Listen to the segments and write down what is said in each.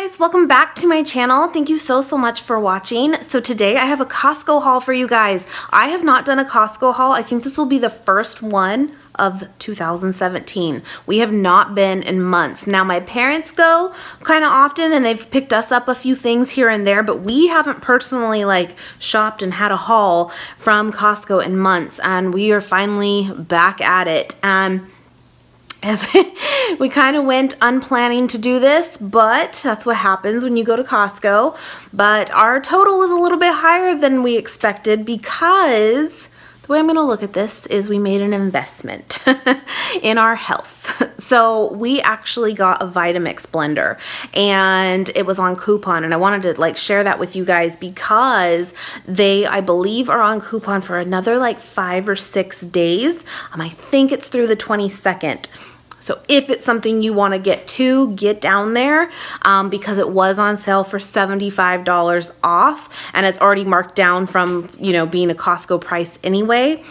guys, welcome back to my channel. Thank you so much for watching. So today I have a Costco haul for you guys. I have not done a Costco haul. I think this will be the first one of 2017. We have not been in months. Now my parents go kind of often and they've picked us up a few things here and there, but we haven't personally like shopped and had a haul from Costco in months, and we are finally back at it. As we kind of went unplanning to do this, but that's what happens when you go to Costco. But our total was a little bit higher than we expected because the way I'm going to look at this is we made an investment in our health. So we actually got a Vitamix blender and it was on coupon, and I wanted to like share that with you guys because they, I believe, are on coupon for another like 5 or 6 days. I think it's through the 22nd. So if it's something you want to get down there because it was on sale for $75 off, and it's already marked down from, you know, being a Costco price anyway.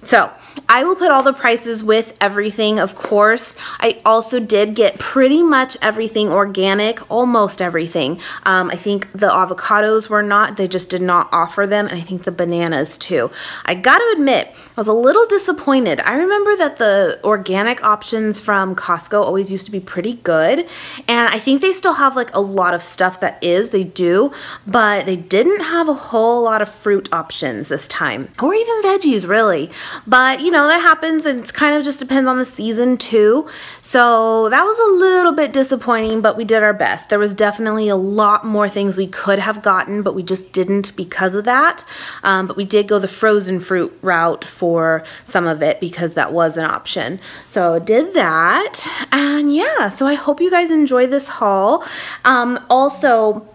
So I will put all the prices with everything, of course. I also did get pretty much everything organic, almost everything. I think the avocados were not, they just did not offer them, and I think the bananas too. I gotta admit, I was a little disappointed. I remember that the organic options from Costco always used to be pretty good, and I think they still have like a lot of stuff that is, they do, but they didn't have a whole lot of fruit options this time, or even veggies really. But you know, that happens, and it's kind of just depends on the season too. So that was a little bit disappointing, but we did our best. There was definitely a lot more things we could have gotten, but we just didn't because of that. But we did go the frozen fruit route for some of it because that was an option. So did that, and yeah, so I hope you guys enjoy this haul. Also,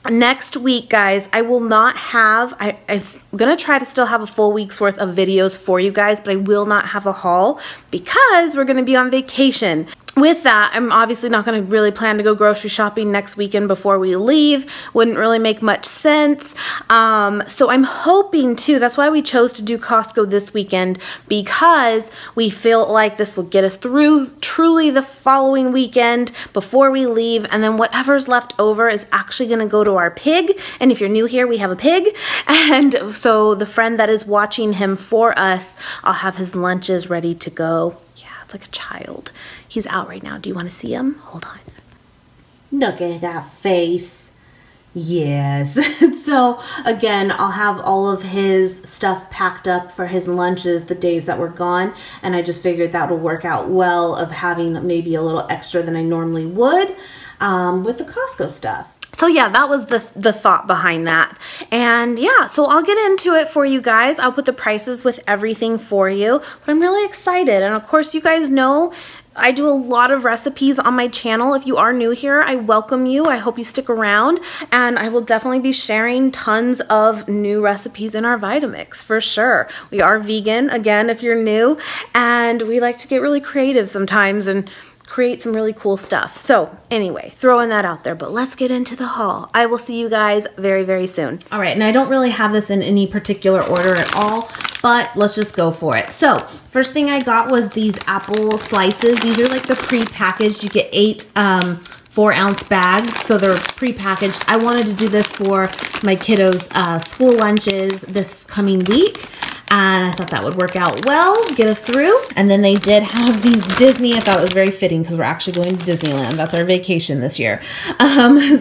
next week, guys, I will not have, I'm going to try to still have a full week's worth of videos for you guys, but I will not have a haul because we're going to be on vacation. With that, I'm obviously not going to really plan to go grocery shopping next weekend before we leave. Wouldn't really make much sense. So I'm hoping too, that's why we chose to do Costco this weekend, because we feel like this will get us through truly the following weekend before we leave, and then whatever's left over is actually going to go to our pig. And if you're new here, we have a pig, and so the friend that is watching him for us, I'll have his lunches ready to go. It's like a child. He's out right now. Do you want to see him? Hold on. Look at that face. Yes. So again, I'll have all of his stuff packed up for his lunches the days that we're gone, and I just figured that would work out well of having maybe a little extra than I normally would with the Costco stuff. So yeah, that was the thought behind that. And yeah, so I'll get into it for you guys. I'll put the prices with everything for you, but I'm really excited. And of course, you guys know I do a lot of recipes on my channel. If you are new here, I welcome you. I hope you stick around, and I will definitely be sharing tons of new recipes in our Vitamix for sure. We are vegan, again, if you're new, and we like to get really creative sometimes and create some really cool stuff. So anyway, throwing that out there, but let's get into the haul. I will see you guys very, very soon. All right, and I don't really have this in any particular order at all, but let's just go for it. So first thing I got was these apple slices. These are like the pre-packaged. You get 8 4-ounce bags, so they're pre-packaged. I wanted to do this for my kiddos' school lunches this coming week, and I thought that would work out well, get us through. And then they did have these Disney. I thought it was very fitting because we're actually going to Disneyland. That's our vacation this year.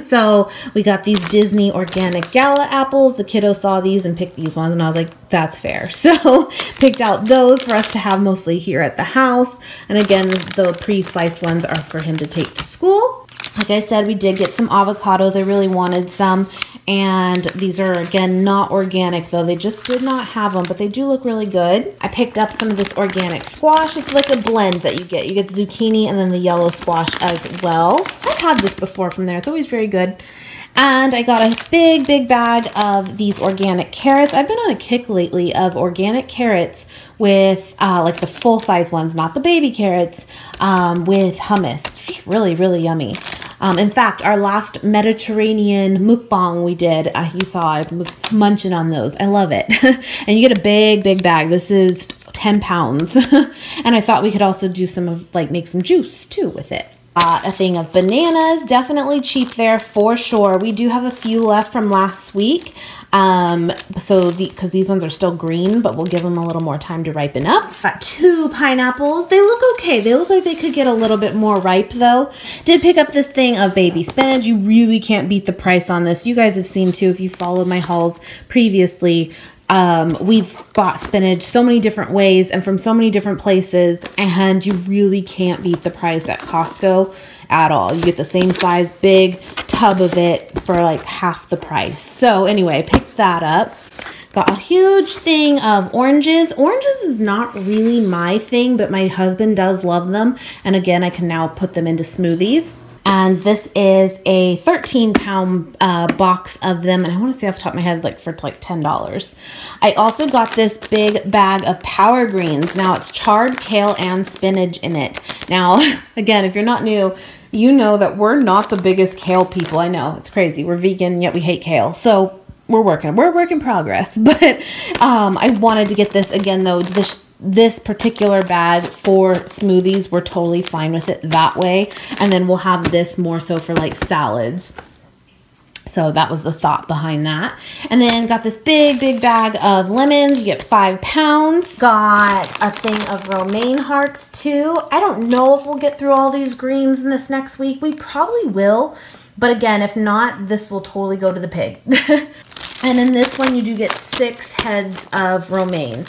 So we got these Disney organic gala apples. The kiddos saw these and picked these ones, and I was like, that's fair. So picked out those for us to have mostly here at the house. And again, the pre-sliced ones are for him to take to school. Like I said, we did get some avocados. I really wanted some. And these are, again, not organic, though. They just did not have them, but they do look really good. I picked up some of this organic squash. It's like a blend that you get. You get the zucchini and then the yellow squash as well. I've had this before from there. It's always very good. And I got a big, big bag of these organic carrots. I've been on a kick lately of organic carrots with like the full-size ones, not the baby carrots, with hummus. It's just really, really yummy. In fact, our last Mediterranean mukbang we did, you saw I was munching on those. I love it. And you get a big, big bag. This is 10 pounds. And I thought we could also do some of, like, make some juice too with it. A thing of bananas, definitely cheap there for sure. We do have a few left from last week. Because these ones are still green, but we'll give them a little more time to ripen up. Got 2 pineapples. They look okay. They look like they could get a little bit more ripe though. Did pick up this thing of baby spinach. You really can't beat the price on this. You guys have seen too, if you followed my hauls previously. We've bought spinach so many different ways and from so many different places, and you really can't beat the price at Costco at all. You get the same size big tub of it for like half the price. So anyway, picked that up. Got a huge thing of oranges. Oranges is not really my thing, but my husband does love them. And again, I can now put them into smoothies. And this is a 13-pound box of them. And I want to say off the top of my head, like for like $10. I also got this big bag of power greens. Now it's chard, kale, and spinach in it. Now, again, if you're not new, you know that we're not the biggest kale people. I know, it's crazy. We're vegan, yet we hate kale. So we're work in progress. But I wanted to get this again, though. This particular bag for smoothies, we're totally fine with it that way. And then we'll have this more so for like salads. So that was the thought behind that. And then got this big bag of lemons. You get 5 pounds. Got a thing of romaine hearts too. I don't know if we'll get through all these greens in this next week. We probably will. But again, if not, this will totally go to the pig. And in this one, you do get 6 heads of romaine.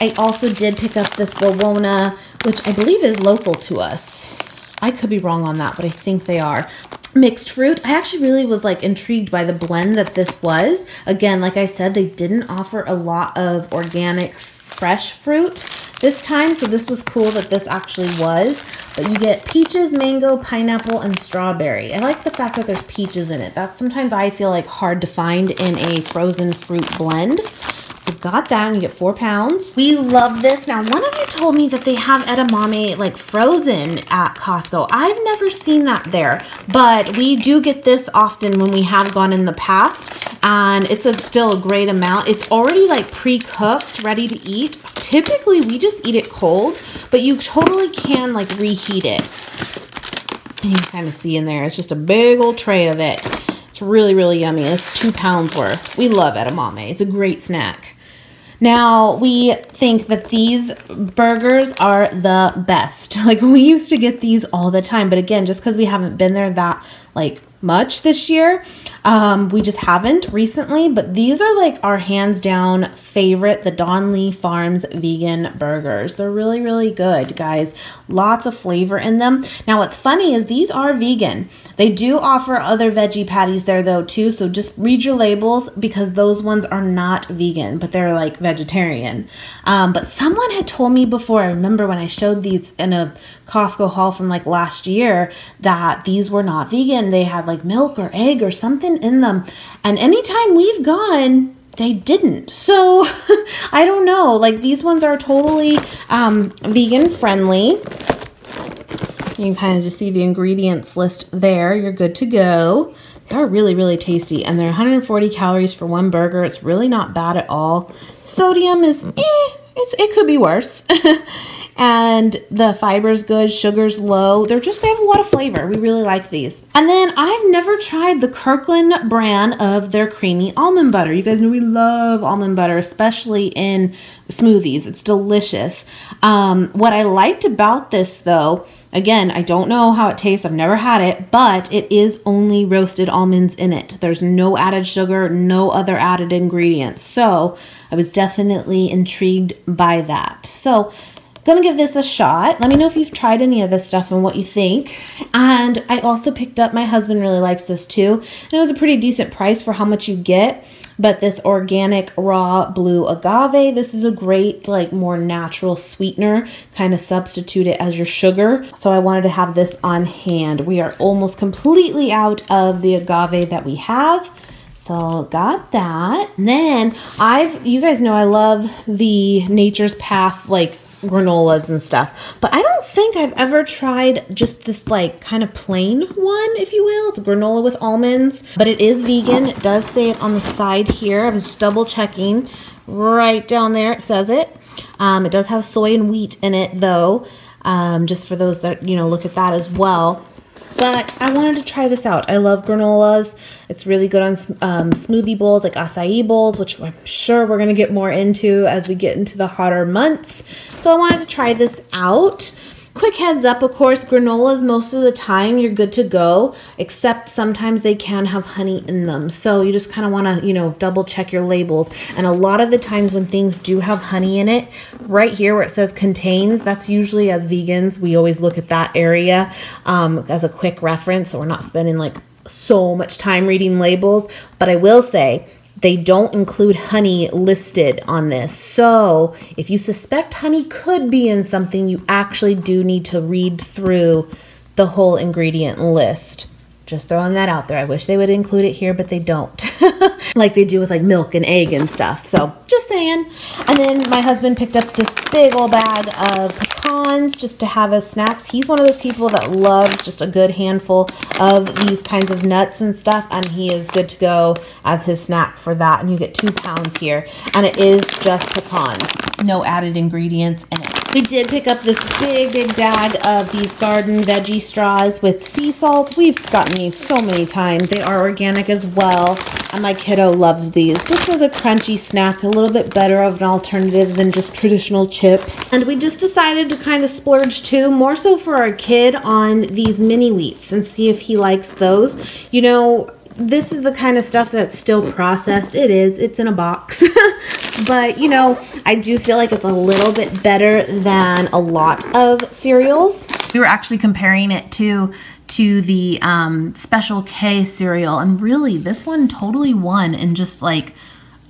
I also did pick up this Wawona, which I believe is local to us. I could be wrong on that, but I think they are. Mixed fruit. I actually really was like intrigued by the blend that this was. Again, like I said, they didn't offer a lot of organic fresh fruit this time, so this was cool that this actually was. But you get peaches, mango, pineapple, and strawberry. I like the fact that there's peaches in it. That's sometimes I feel like hard to find in a frozen fruit blend. So got that, and you get 4 pounds. We love this. Now, one of you told me that they have edamame like frozen at Costco. I've never seen that there, but we do get this often when we have gone in the past, and it's still a great amount. It's already like pre-cooked, ready to eat. Typically, we just eat it cold, but you totally can like reheat it. And you can kind of see in there, it's just a big old tray of it. It's really yummy. It's 2 pounds worth. We love edamame. It's a great snack. Now, we think that these burgers are the best. Like, we used to get these all the time. But again, just because we haven't been there that, like, much this year, we just haven't recently. But these are, like, our hands-down favorite, the Don Lee Farms vegan burgers. They're really good, guys. Lots of flavor in them. Now, what's funny is these are vegan. They do offer other veggie patties there, though, too. So just read your labels, because those ones are not vegan, but they're, like, vegetarian. But someone had told me before, I remember when I showed these in a Costco haul from, like, last year, that these were not vegan. They had, like, milk or egg or something in them. And anytime we've gone, they didn't. So I don't know. Like, these ones are totally vegan friendly. You can kind of just see the ingredients list there. You're good to go. They are really tasty, and they're 140 calories for one burger. It's really not bad at all. Sodium is, it could be worse. And the fiber's good, sugar's low. They have a lot of flavor. We really like these. And then I've never tried the Kirkland brand of their creamy almond butter. You guys know we love almond butter, especially in smoothies. It's delicious. What I liked about this, though, again, I don't know how it tastes. I've never had it, but it is only roasted almonds in it. There's no added sugar, no other added ingredients. So I was definitely intrigued by that. So gonna give this a shot. Let me know if you've tried any of this stuff and what you think. And I also picked up, my husband really likes this too, and it was a pretty decent price for how much you get. But this organic raw blue agave, this is a great, like, more natural sweetener, kind of substitute it as your sugar. So I wanted to have this on hand. We are almost completely out of the agave that we have. So got that. And then you guys know I love the Nature's Path, like, granolas and stuff, but I don't think I've ever tried just this, like, kind of plain one, if you will. It's a granola with almonds, but it is vegan. It does say it on the side here. I was just double checking. Right down there it says it. It does have soy and wheat in it, though, just for those that, you know, look at that as well. But I wanted to try this out. I love granolas. It's really good on smoothie bowls, like acai bowls, which I'm sure we're going to get more into as we get into the hotter months. So I wanted to try this out. Quick heads up, of course, granolas, most of the time you're good to go, except sometimes they can have honey in them. So you just kind of want to, you know, double check your labels. And a lot of the times when things do have honey in it, right here where it says contains, that's usually, as vegans, we always look at that area as a quick reference. So we're not spending like so much time reading labels. But I will say, they don't include honey listed on this. So if you suspect honey could be in something, you actually do need to read through the whole ingredient list. Just throwing that out there. I wish they would include it here, but they don't. Like they do with like milk and egg and stuff. So just saying. And then my husband picked up this big old bag of pecans just to have as snacks. He's one of those people that loves just a good handful of these kinds of nuts and stuff. And he is good to go as his snack for that. And you get 2 pounds here. And it is just pecans. No added ingredients in it. We did pick up this big bag of these garden veggie straws with sea salt. We've gotten these so many times. They are organic as well. And my kiddo loves these. Just as a crunchy snack, a little bit better of an alternative than just traditional chips. And we just decided to kind of splurge too, more so for our kid, on these mini wheats and see if he likes those. You know, this is the kind of stuff that's still processed. It is. It's in a box. But, you know, I do feel like it's a little bit better than a lot of cereals. We were actually comparing it to the Special K cereal. And really, this one totally won in just like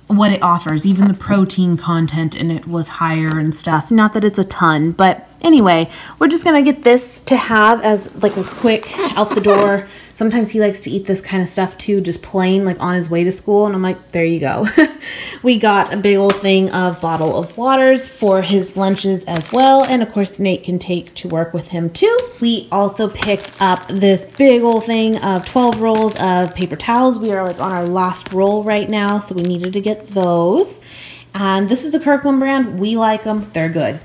what it offers. Even the protein content in it was higher and stuff. Not that it's a ton, but anyway, we're just going to get this to have as like a quick out the door. Sometimes he likes to eat this kind of stuff too, just plain, like on his way to school. And I'm like, there you go. We got a big old thing of bottle of waters for his lunches as well. And of course, Nate can take to work with him too. We also picked up this big old thing of 12 rolls of paper towels. We are like on our last roll right now, so we needed to get those. And this is the Kirkland brand. We like them. They're good.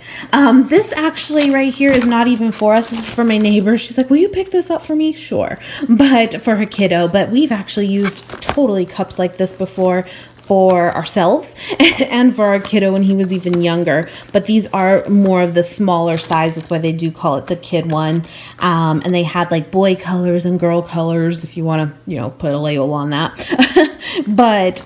This actually right here is not even for us. This is for my neighbor. She's like, will you pick this up for me? Sure. But for her kiddo. But we've actually used totally cups like this before for ourselves and for our kiddo when he was even younger. But these are more of the smaller size. That's why they do call it the kid one. And they had like boy colors and girl colors, if you want to, you know, put a label on that. But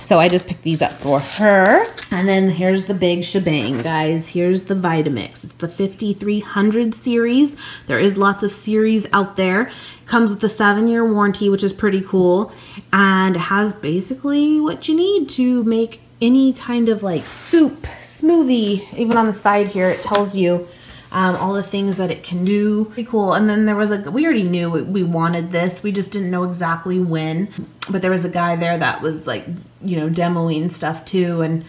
so I just picked these up for her. And then here's the big shebang, guys. Here's the Vitamix. It's the 5300 series. There is lots of series out there. Comes with a 7-year warranty, which is pretty cool. And it has basically what you need to make any kind of like soup, smoothie. Even on the side here, it tells you all the things that it can do. Pretty cool. And then there was we already knew we wanted this. We just didn't know exactly when. But there was a guy there that was like, you know, demoing stuff too. And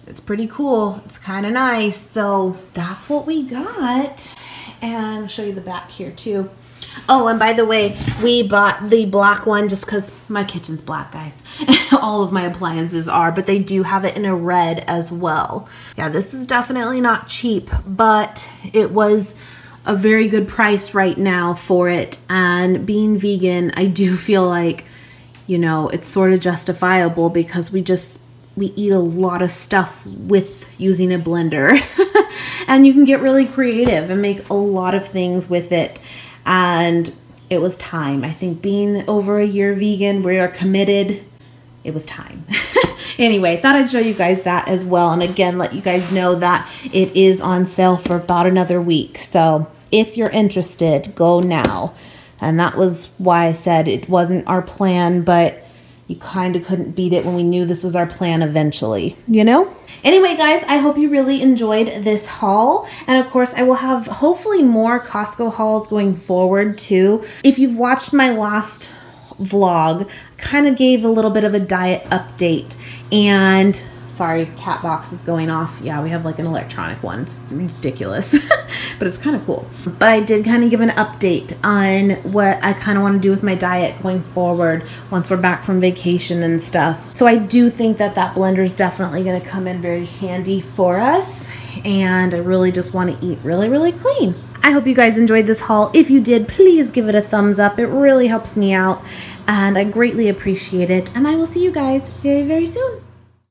it's pretty cool. It's kind of nice. So that's what we got. And I'll show you the back here too. Oh, and by the way, we bought the black one just because my kitchen's black, guys. All of my appliances are, but they do have it in a red as well. Yeah, this is definitely not cheap, but it was a very good price right now for it. And being vegan, I do feel like, you know, it's sort of justifiable because we eat a lot of stuff with using a blender. And you can get really creative and make a lot of things with it. And it was time. I think being over a year vegan, we are committed. It was time. Anyway, thought I'd show you guys that as well. And again, let you guys know that it is on sale for about another week. So if you're interested, go now. And that was why I said it wasn't our plan, but you kind of couldn't beat it when we knew this was our plan eventually, you know? Anyway, guys, I hope you really enjoyed this haul. And of course, I will have hopefully more Costco hauls going forward too. If you've watched my last vlog, kind of gave a little bit of a diet update. And sorry, cat box is going off. Yeah, we have like an electronic one. It's ridiculous, but it's kind of cool. But I did kind of give an update on what I kind of want to do with my diet going forward once we're back from vacation and stuff. So I do think that that blender is definitely going to come in very handy for us. And I really just want to eat really, really clean. I hope you guys enjoyed this haul. If you did, please give it a thumbs up. It really helps me out, and I greatly appreciate it. And I will see you guys very, very soon.